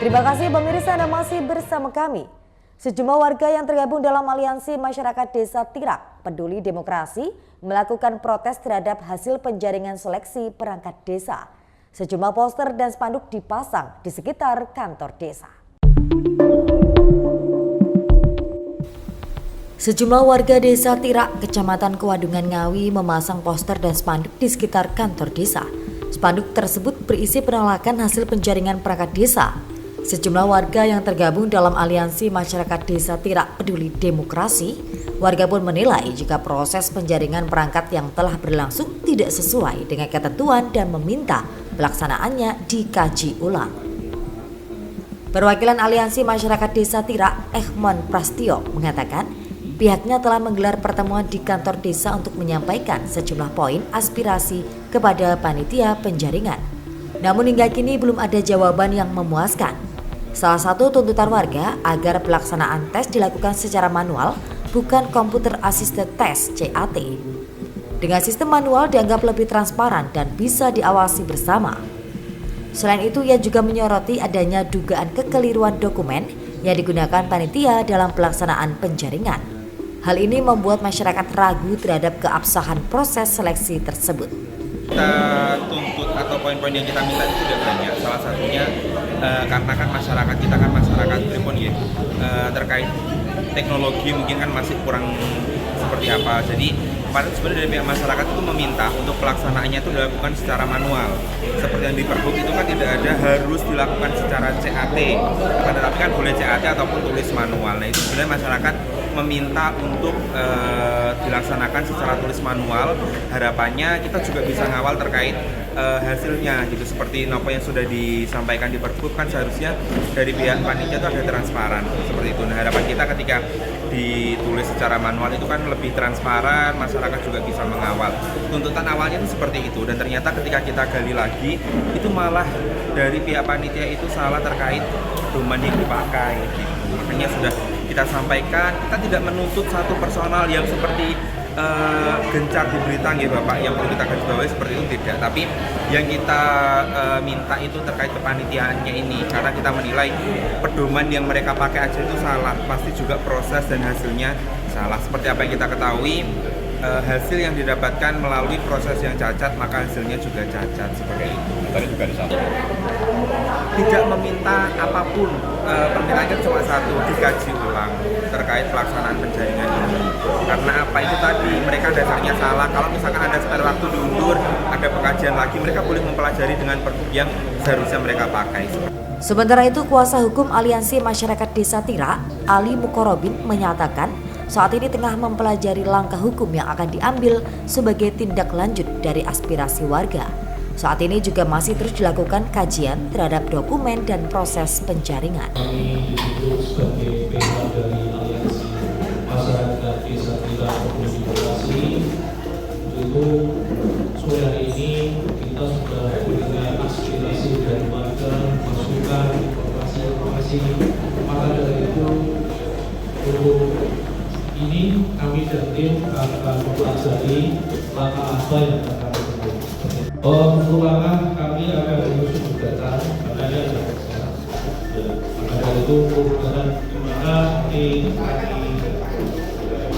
Terima kasih pemirsa, Anda masih bersama kami. Sejumlah warga yang tergabung dalam Aliansi Masyarakat Desa Tirak Peduli Demokrasi melakukan protes terhadap hasil penjaringan seleksi perangkat desa. Sejumlah poster dan spanduk dipasang di sekitar kantor desa. Sejumlah warga desa Tirak, Kecamatan Kewadungan Ngawi memasang poster dan spanduk di sekitar kantor desa. Spanduk tersebut berisi penolakan hasil penjaringan perangkat desa. Sejumlah warga yang tergabung dalam Aliansi Masyarakat Desa Tirak Peduli Demokrasi, warga pun menilai jika proses penjaringan perangkat yang telah berlangsung tidak sesuai dengan ketentuan dan meminta pelaksanaannya dikaji ulang. Perwakilan Aliansi Masyarakat Desa Tirak, Ehmon Prastio, mengatakan pihaknya telah menggelar pertemuan di kantor desa untuk menyampaikan sejumlah poin aspirasi kepada panitia penjaringan. Namun hingga kini belum ada jawaban yang memuaskan. Salah satu tuntutan warga agar pelaksanaan tes dilakukan secara manual, bukan Computer Assisted Test (CAT). Dengan sistem manual dianggap lebih transparan dan bisa diawasi bersama. Selain itu, ia juga menyoroti adanya dugaan kekeliruan dokumen yang digunakan panitia dalam pelaksanaan penjaringan. Hal ini membuat masyarakat ragu terhadap keabsahan proses seleksi tersebut. Kita tuntut atau poin-poin yang kita minta itu sudah banyak. Salah satunya karena kan masyarakat kita kan masyarakat pripun ya, terkait teknologi mungkin kan masih kurang seperti apa. Jadi kemarin sebenarnya dari pihak masyarakat itu meminta untuk pelaksanaannya itu dilakukan secara manual. Seperti yang di Pergub itu kan tidak ada harus dilakukan secara CAT, tetapi kan boleh CAT ataupun tulis manual. Nah itu sebenarnya masyarakat meminta untuk dilaksanakan secara tulis manual. Harapannya kita juga bisa ngawal terkait hasilnya gitu, seperti apa yang sudah disampaikan di Pergub kan seharusnya dari pihak panitia itu ada transparan seperti itu. Nah harapan kita ketika ditulis secara manual itu kan lebih transparan, masyarakat juga bisa mengawal. Tuntutan awalnya itu seperti itu, dan ternyata ketika kita gali lagi itu malah dari pihak panitia itu salah terkait domain yang dipakai gitu. Makanya sudah kita sampaikan, kita tidak menuntut satu personal yang seperti gencar di berita ya Bapak, yang perlu kita garis bawahi seperti itu tidak, tapi yang kita minta itu terkait kepanitiaannya ini, karena kita menilai pedoman yang mereka pakai aja itu salah, pasti juga proses dan hasilnya salah. Seperti apa yang kita ketahui, hasil yang didapatkan melalui proses yang cacat, maka hasilnya juga cacat seperti itu. Tadi juga disampaikan. Tidak meminta apapun, permintaannya cuma satu, dikaji ulang terkait pelaksanaan penjaringan ini. Karena apa itu tadi, mereka dasarnya salah. Kalau misalkan ada spare waktu diundur, ada pengkajian lagi, mereka boleh mempelajari dengan Pergub yang seharusnya mereka pakai. Sementara itu, kuasa hukum Aliansi Masyarakat Desa Tirak, Ali Mukorobin, menyatakan saat ini tengah mempelajari langkah hukum yang akan diambil sebagai tindak lanjut dari aspirasi warga. Saat ini juga masih terus dilakukan kajian terhadap dokumen dan proses penjaringan. Kami duduk sebagai pihak dari Aliansi Masyarakat Desa Tirak Peduli Demokrasi. Itu sore hari ini kita sudah mendengar aspirasi dari warga, masukan, informasi. Maka dari itu untuk ini kami dan tim akan mempelajari langkah apa yang akan kami tempuh. Perulangan kami akan mengusung gugatan karena ini ada perkara. Maka dari itu gugatan dimana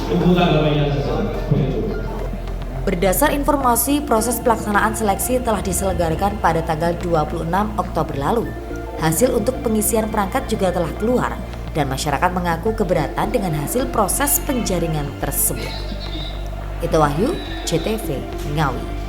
tunggu tanggapannya saja. Berdasar informasi, proses pelaksanaan seleksi telah diselenggarakan pada tanggal 26 Oktober lalu. Hasil untuk pengisian perangkat juga telah keluar dan masyarakat mengaku keberatan dengan hasil proses penjaringan tersebut. Itu Wahyu, CTV Ngawi.